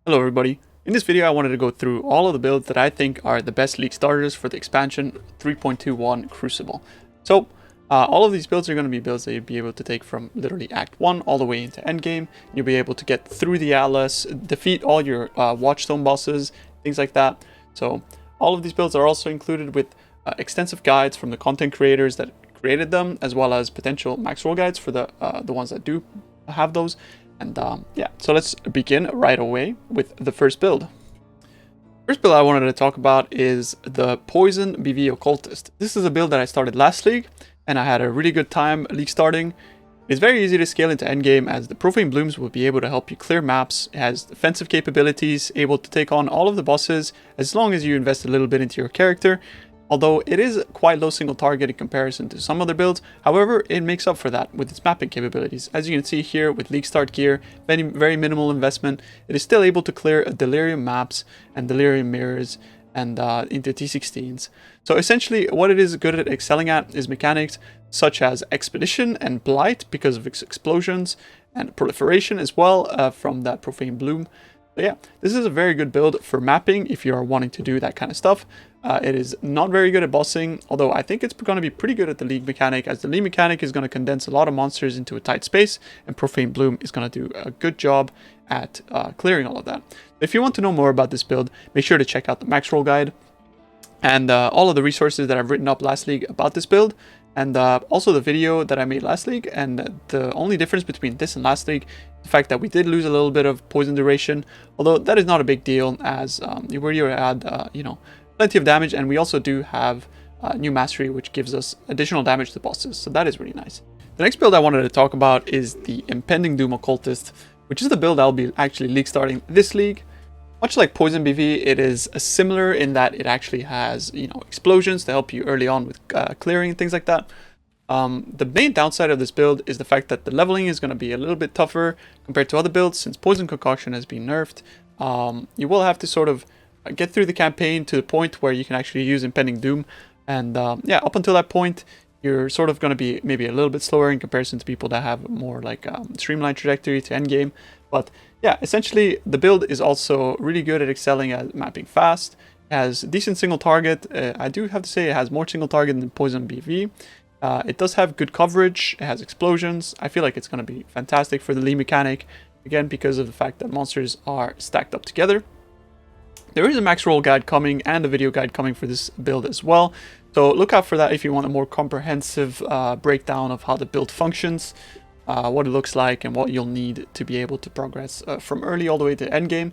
Hello everybody. In this video I wanted to go through all of the builds that I think are the best League starters for the expansion 3.21 Crucible. So all of these builds are going to be builds that you'll be able to take from literally Act 1 all the way into Endgame. You'll be able to get through the Atlas, defeat all your Watchstone bosses, things like that. So all of these builds are also included with extensive guides from the content creators that created them, as well as potential max roll guides for the ones that do have those. And yeah, so let's begin right away with the first build. First build I wanted to talk about is the Poison BV Occultist. This is a build that I started last league, and I had a really good time league starting. It's very easy to scale into endgame, as the Profane Blooms will be able to help you clear maps. It has defensive capabilities, able to take on all of the bosses as long as you invest a little bit into your character. Although it is quite low single target in comparison to some other builds, however, it makes up for that with its mapping capabilities. As you can see here with League Start gear, very minimal investment, it is still able to clear Delirium maps and Delirium mirrors and into T16s. So essentially what it is good at excelling at is mechanics such as Expedition and Blight because of its explosions, and Proliferation as well from that Profane Bloom. So yeah, this is a very good build for mapping if you are wanting to do that kind of stuff. It is not very good at bossing, although I think it's going to be pretty good at the League mechanic, as the League mechanic is going to condense a lot of monsters into a tight space, and Profane Bloom is going to do a good job at clearing all of that. If you want to know more about this build, make sure to check out the max roll guide and all of the resources that I've written up last league about this build, and also the video that I made last league. And the only difference between this and last league, the fact that we did lose a little bit of poison duration, although that is not a big deal, as you already had you know, plenty of damage, and we also do have new mastery, which gives us additional damage to bosses, so that is really nice. The next build I wanted to talk about is the Impending Doom Occultist, which is the build I'll be actually league starting this league. Much like Poison BV, it is similar in that it actually has, you know, explosions to help you early on with clearing and things like that. The main downside of this build is the fact that the leveling is going to be a little bit tougher compared to other builds, since Poison Concoction has been nerfed. You will have to sort of get through the campaign to the point where you can actually use Impending Doom, and yeah, up until that point you're sort of going to be maybe a little bit slower in comparison to people that have more like streamlined trajectory to endgame. But yeah, essentially the build is also really good at excelling at mapping fast. It has decent single target. I do have to say it has more single target than Poison BV. It does have good coverage. It has explosions. I feel like it's going to be fantastic for the Lee mechanic, again because of the fact that monsters are stacked up together. There is a max roll guide coming and a video guide coming for this build as well, so look out for that if you want a more comprehensive breakdown of how the build functions, what it looks like, and what you'll need to be able to progress from early all the way to endgame.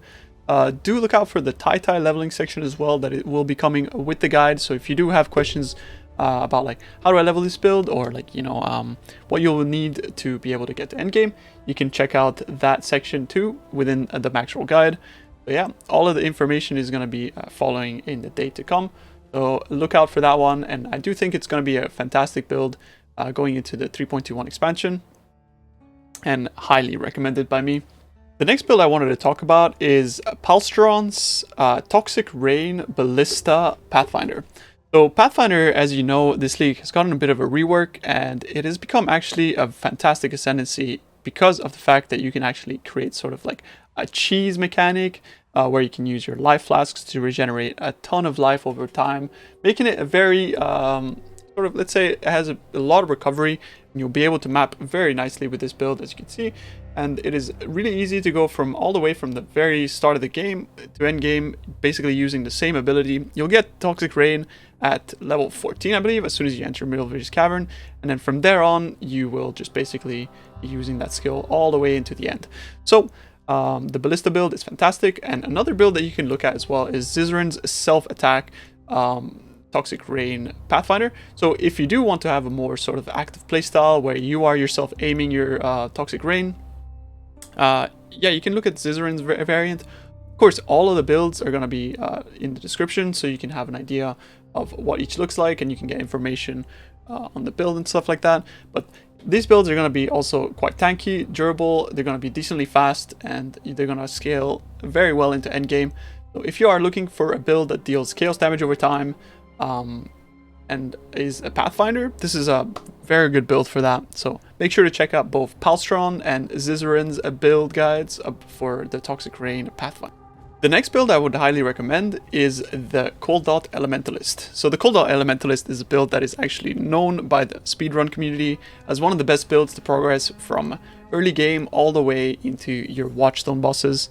Do look out for the Tai leveling section as well, that it will be coming with the guide. So if you do have questions about like how do I level this build, or like, you know, what you'll need to be able to get to endgame, you can check out that section too within the max roll guide. So yeah, all of the information is going to be following in the day to come, so look out for that one. And I do think it's going to be a fantastic build going into the 3.21 expansion, and highly recommended by me. The next build I wanted to talk about is Palstron's Toxic Rain Ballista Pathfinder. So Pathfinder, as you know, this league has gotten a bit of a rework, and it has become actually a fantastic ascendancy because of the fact that you can actually create sort of like a cheese mechanic where you can use your life flasks to regenerate a ton of life over time, making it a very sort of, let's say it has a lot of recovery, and you'll be able to map very nicely with this build, as you can see. And it is really easy to go from all the way from the very start of the game to end game, basically using the same ability. You'll get Toxic Rain at level 14, I believe, as soon as you enter Middle Village Cavern, and then from there on you will just basically be using that skill all the way into the end. So the Ballista build is fantastic, and another build that you can look at as well is Zizran's self-attack Toxic Rain Pathfinder. So if you do want to have a more sort of active playstyle where you are yourself aiming your Toxic Rain, yeah, you can look at Zizran's variant. Of course, all of the builds are going to be in the description, so you can have an idea of what each looks like, and you can get information on the build and stuff like that. But these builds are going to be also quite tanky, durable, they're going to be decently fast, and they're going to scale very well into endgame. So if you are looking for a build that deals chaos damage over time, and is a Pathfinder, this is a very good build for that. So make sure to check out both Palstron and Zizran's build guides for the Toxic Rain Pathfinder. The next build I would highly recommend is the Dot Elementalist. So the Dot Elementalist is a build that is actually known by the speedrun community as one of the best builds to progress from early game all the way into your Watchstone bosses.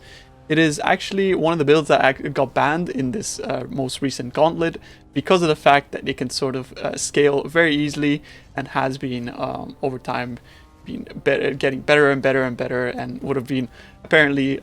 It is actually one of the builds that got banned in this most recent gauntlet because of the fact that it can sort of scale very easily and has been over time getting better and better and better, and would have been apparently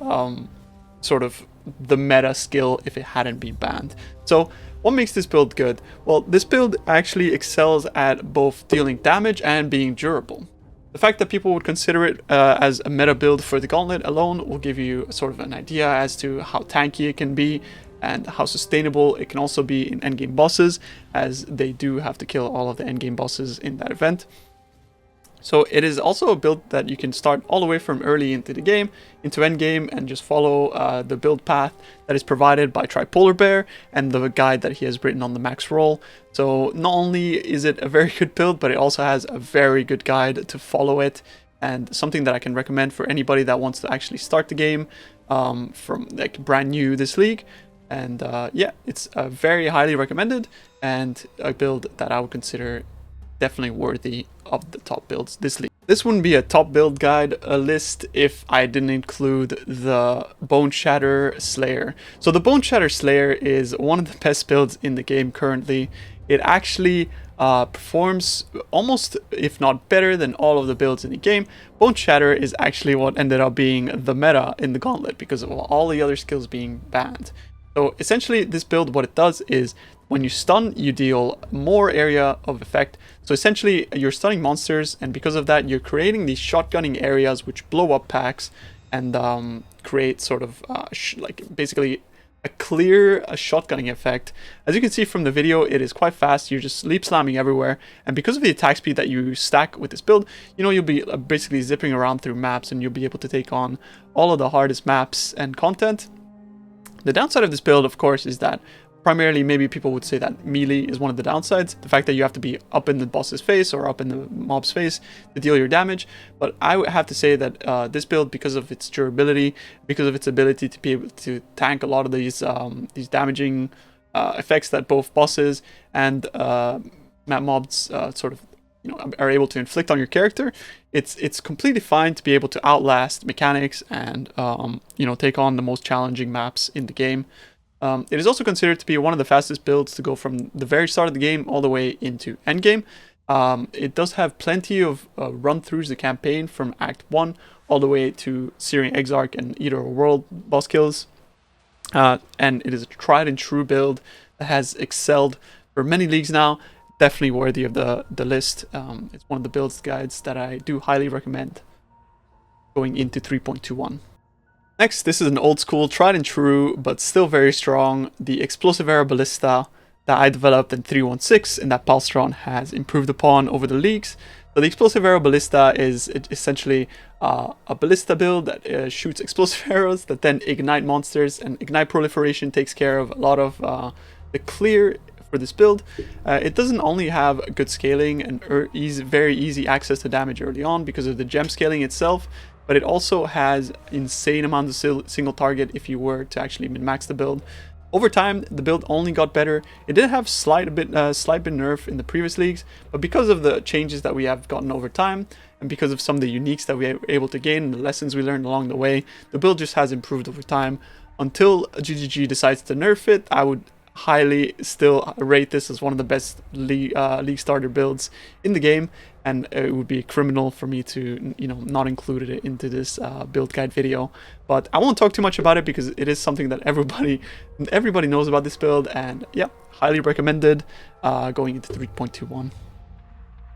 sort of the meta skill if it hadn't been banned. So what makes this build good? Well, this build actually excels at both dealing damage and being durable. The fact that people would consider it as a meta build for the gauntlet alone will give you sort of an idea as to how tanky it can be and how sustainable it can also be in endgame bosses, as they do have to kill all of the endgame bosses in that event. So it is also a build that you can start all the way from early into the game, into endgame, and just follow the build path that is provided by Tripolar Bear and the guide that he has written on the max roll. So not only is it a very good build, but it also has a very good guide to follow it, and something that I can recommend for anybody that wants to actually start the game from like brand new this league. And yeah, it's very highly recommended and a build that I would consider definitely worthy of the top builds this league. This wouldn't be a top build guide list if I didn't include the Boneshatter Slayer. So the Boneshatter Slayer is one of the best builds in the game currently. It actually performs almost, if not better, than all of the builds in the game. Boneshatter is actually what ended up being the meta in the gauntlet because of all the other skills being banned. So essentially this build, what it does is when you stun, you deal more area of effect. So essentially you're stunning monsters, and because of that you're creating these shotgunning areas which blow up packs and create sort of like basically a clear shotgunning effect. As you can see from the video, it is quite fast. You're just sleep slamming everywhere, and because of the attack speed that you stack with this build, you know, you'll be basically zipping around through maps and you'll be able to take on all of the hardest maps and content. The downside of this build, of course, is that primarily maybe people would say that melee is one of the downsides. The fact that you have to be up in the boss's face or up in the mob's face to deal your damage. But I would have to say that this build, because of its durability, because of its ability to be able to tank a lot of these damaging effects that both bosses and mobs sort of are able to inflict on your character, it's completely fine to be able to outlast mechanics and take on the most challenging maps in the game. It is also considered to be one of the fastest builds to go from the very start of the game all the way into endgame. It does have plenty of run-throughs the campaign from Act 1 all the way to Searing Exarch and Eater of World boss kills. And it is a tried and true build that has excelled for many leagues now. Definitely worthy of the list. It's one of the builds guides that I do highly recommend going into 3.21. Next, this is an old school, tried and true, but still very strong, the Explosive Arrow Ballista that I developed in 3.16 and that Palstron has improved upon over the leagues. So the Explosive Arrow Ballista is essentially a ballista build that shoots explosive arrows that then ignite monsters, and ignite proliferation takes care of a lot of the clear for this build. It doesn't only have good scaling and very easy access to damage early on because of the gem scaling itself, but it also has insane amounts of single target if you were to actually min-max the build. Over time, the build only got better. It did have slight bit nerf in the previous leagues, but because of the changes that we have gotten over time, and because of some of the uniques that we were able to gain and the lessons we learned along the way, the build just has improved over time. Until GGG decides to nerf it, I would highly still rate this as one of the best league starter builds in the game, and it would be criminal for me to not include it into this build guide video. But I won't talk too much about it because it is something that everybody knows about this build, and yeah, highly recommended going into 3.21.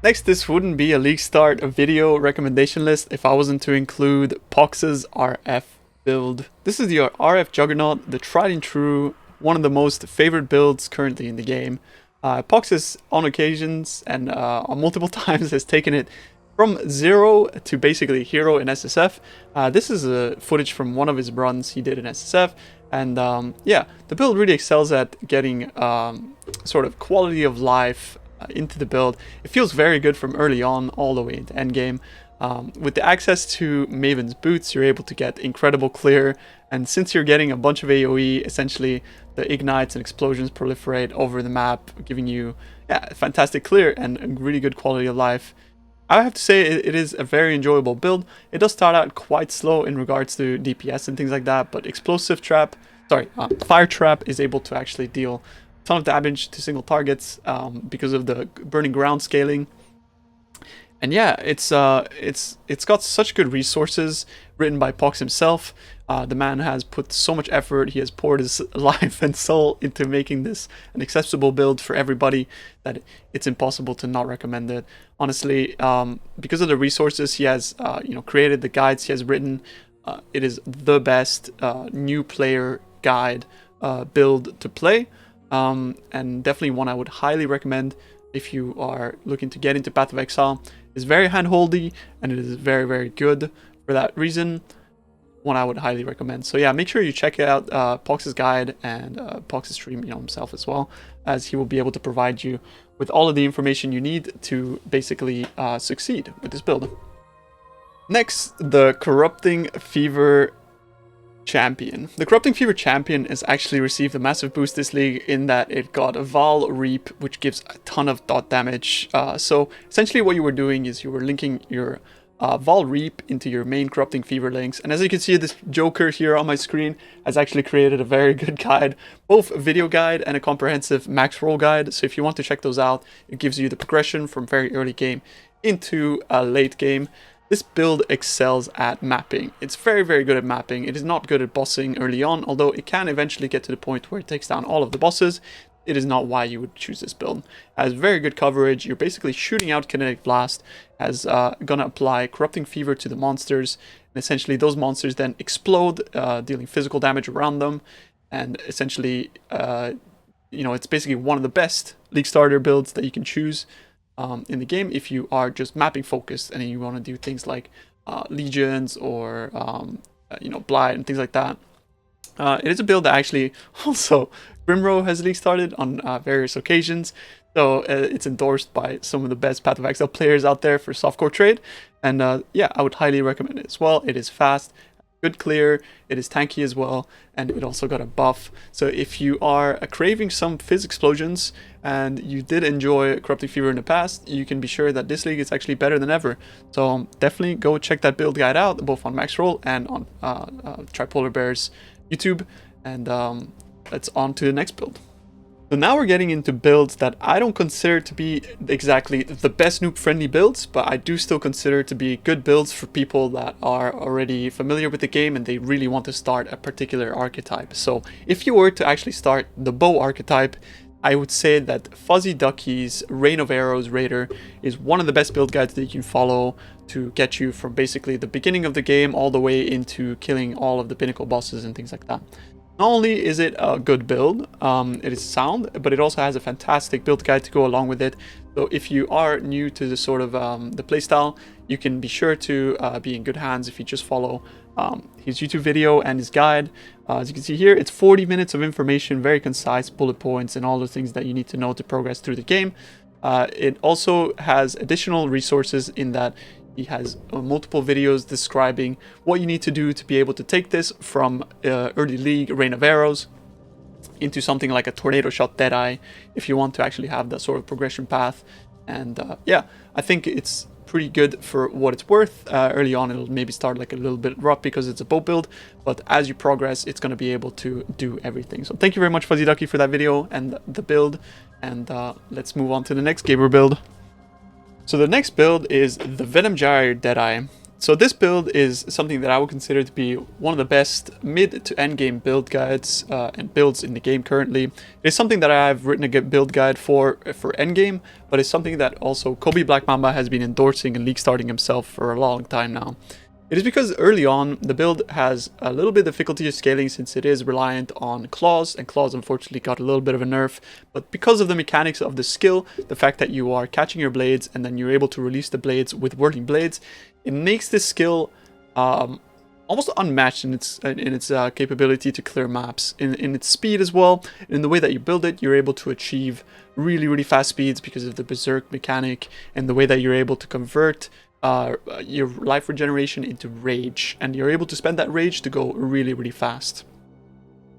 Next, this wouldn't be a League Start video recommendation list if I wasn't to include Pox's RF build. This is the RF Juggernaut, the tried and true, one of the most favorite builds currently in the game. Pox's on occasions and on multiple times has taken it from 0 to basically hero in SSF. This is footage from one of his runs he did in SSF, and yeah, the build really excels at getting sort of quality of life into the build. It feels very good from early on all the way into endgame. With the access to Maven's Boots, you're able to get incredible clear, and since you're getting a bunch of AoE, essentially the ignites and explosions proliferate over the map, giving you fantastic clear and a really good quality of life. I have to say it is a very enjoyable build. It does start out quite slow in regards to DPS and things like that, but Fire Trap is able to actually deal a ton of damage to single targets because of the burning ground scaling. And yeah, it's got such good resources written by Pox himself. The man has put so much effort. He has poured his life and soul into making this an accessible build for everybody that it's impossible to not recommend it. Honestly, because of the resources he has, created, the guides he has written, it is the best new player guide build to play, and definitely one I would highly recommend if you are looking to get into Path of Exile. It's very handholdy and it is very, very good. For that reason, one I would highly recommend. So yeah, make sure you check out Pox's guide and Pox's stream himself as well, as he will be able to provide you with all of the information you need to basically succeed with this build. Next, the Corrupting Fever Champion. The Corrupting Fever Champion has actually received a massive boost this league in that it got a Val Reap, which gives a ton of dot damage. So essentially what you were doing is you were linking your Val Reap into your main Corrupting Fever links. And as you can see, this Joker here on my screen has actually created a very good guide, both a video guide and a comprehensive max roll guide. So if you want to check those out, it gives you the progression from very early game into a late game. This build excels at mapping. It's very, very good at mapping. It is not good at bossing early on, although it can eventually get to the point where it takes down all of the bosses. It is not why you would choose this build. It has very good coverage. You're basically shooting out Kinetic Blast, has gonna apply Corrupting Fever to the monsters, and essentially those monsters then explode, dealing physical damage around them, and essentially, it's basically one of the best Leaguestarter builds that you can choose in the game if you are just mapping focused and you want to do things like legions or blight and things like that. It is a build that actually also Grimro has Leaguestarted on various occasions, so it's endorsed by some of the best Path of Exile players out there for softcore trade, and yeah, I would highly recommend it as well. It is fast, good clear, it is tanky as well, and it also got a buff. So if you are craving some fizz explosions and you did enjoy Corrupting Fever in the past, you can be sure that this league is actually better than ever. So definitely go check that build guide out, both on Max Roll and on Tripolar Bear's YouTube, and let's on to the next build. So now we're getting into builds that I don't consider to be exactly the best noob-friendly builds, but I do still consider to be good builds for people that are already familiar with the game and they really want to start a particular archetype. So if you were to actually start the bow archetype, I would say that Fuzzy Ducky's Rain of Arrows Raider is one of the best build guides that you can follow to get you from basically the beginning of the game all the way into killing all of the pinnacle bosses and things like that. Not only is it a good build, it is sound, but it also has a fantastic build guide to go along with it. So if you are new to the sort of the playstyle, you can be sure to be in good hands if you just follow his YouTube video and his guide. As you can see here, it's 40 minutes of information, very concise, bullet points, and all the things that you need to know to progress through the game. It also has additional resources in that he has multiple videos describing what you need to do to be able to take this from early league Rain of Arrows into something like a Tornado Shot Deadeye if you want to actually have that sort of progression path. And yeah, I think it's pretty good for what it's worth. Early on it'll maybe start like a little bit rough because it's a bow build, but as you progress it's going to be able to do everything. So thank you very much Fuzzy Ducky for that video and the build, and let's move on to the next Gamer build. So the next build is the Venom Gyre Deadeye. So this build is something that I would consider to be one of the best mid to end game build guides and builds in the game currently. It's something that I've written a build guide for end game, but it's something that also Kobe Black Mamba has been endorsing and league starting himself for a long time now. It is because early on the build has a little bit of difficulty of scaling since it is reliant on claws, and claws unfortunately got a little bit of a nerf, but because of the mechanics of the skill, the fact that you are catching your blades and then you're able to release the blades with whirling blades, it makes this skill almost unmatched in its capability to clear maps, in its speed as well. In the way that you build it, you're able to achieve really fast speeds because of the berserk mechanic and the way that you're able to convert your life regeneration into rage, and you're able to spend that rage to go really, really fast.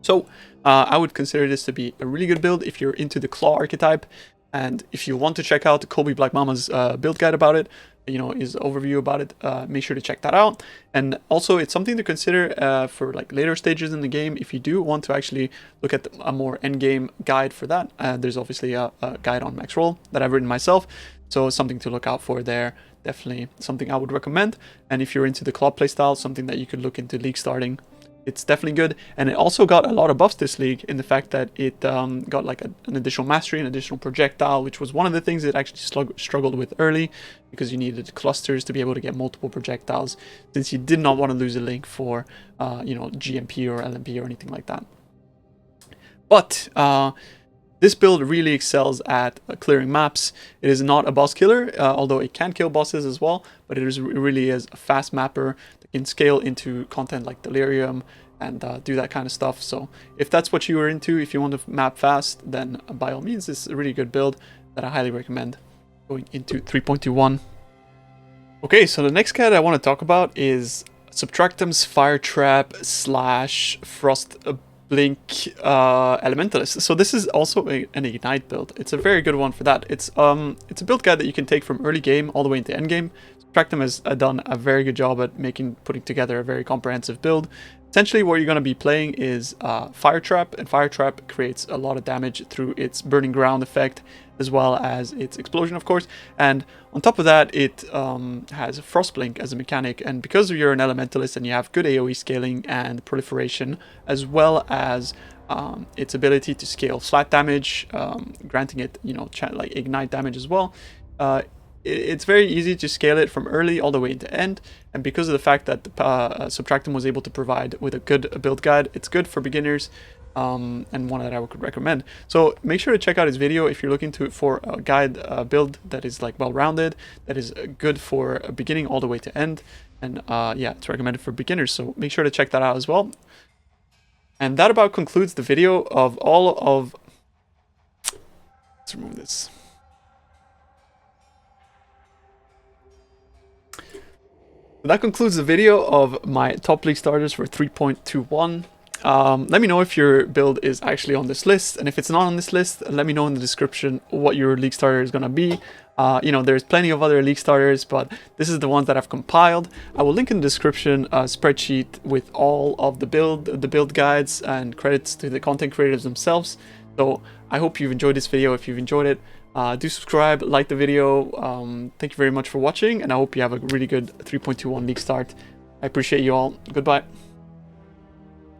So I would consider this to be a really good build if you're into the Claw archetype, and if you want to check out Kobe Black Mama's build guide about it, you know, his overview about it, make sure to check that out. And also, it's something to consider for like later stages in the game. If you do want to actually look at a more end game guide for that, there's obviously a guide on Max Roll that I've written myself, so something to look out for there. Definitely something I would recommend. And if you're into the Claw playstyle, something that you could look into league starting. It's definitely good, and it also got a lot of buffs this league in the fact that it got like an additional mastery, an additional projectile, which was one of the things it actually struggled with early, because you needed clusters to be able to get multiple projectiles, since you did not want to lose a link for you know, GMP or LMP or anything like that. But this build really excels at clearing maps. It is not a boss killer, although it can kill bosses as well, but it really is a fast mapper that can scale into content like Delirium and do that kind of stuff. So if that's what you are into, if you want to map fast, then by all means, this is a really good build that I highly recommend going into 3.21. Okay, so the next card I want to talk about is Subtractum's Fire Trap / Frost Blink Elementalist. So this is also an Ignite build. It's a very good one for that. It's a build guide that you can take from early game all the way into end game. Subtractum has done a very good job at putting together a very comprehensive build. Essentially, what you're going to be playing is Fire Trap, and Fire Trap creates a lot of damage through its Burning Ground effect, as well as its explosion, of course. And on top of that, it has Frostblink as a mechanic, and because you're an Elementalist and you have good AoE scaling and proliferation, as well as its ability to scale flat damage, granting it, you know, like ignite damage as well, it's very easy to scale it from early all the way into end. And because of the fact that Subtractum was able to provide with a good build guide, it's good for beginners, and one that I would recommend. So make sure to check out his video if you're looking for a guide build that is like well-rounded, that is good for a beginning all the way to end. And yeah, it's recommended for beginners, so make sure to check that out as well. And that about concludes the video of all of... Let's remove this. That concludes the video of my top league starters for 3.21. Let me know if your build is actually on this list, and if it's not on this list, let me know in the description what your league starter is going to be. You know, there's plenty of other league starters, but this is the ones that I've compiled. I will link in the description a spreadsheet with all of the build guides and credits to the content creators themselves. So I hope you've enjoyed this video. If you've enjoyed it, do subscribe, like the video. Thank you very much for watching, and I hope you have a really good 3.21 league start. I appreciate you all. Goodbye.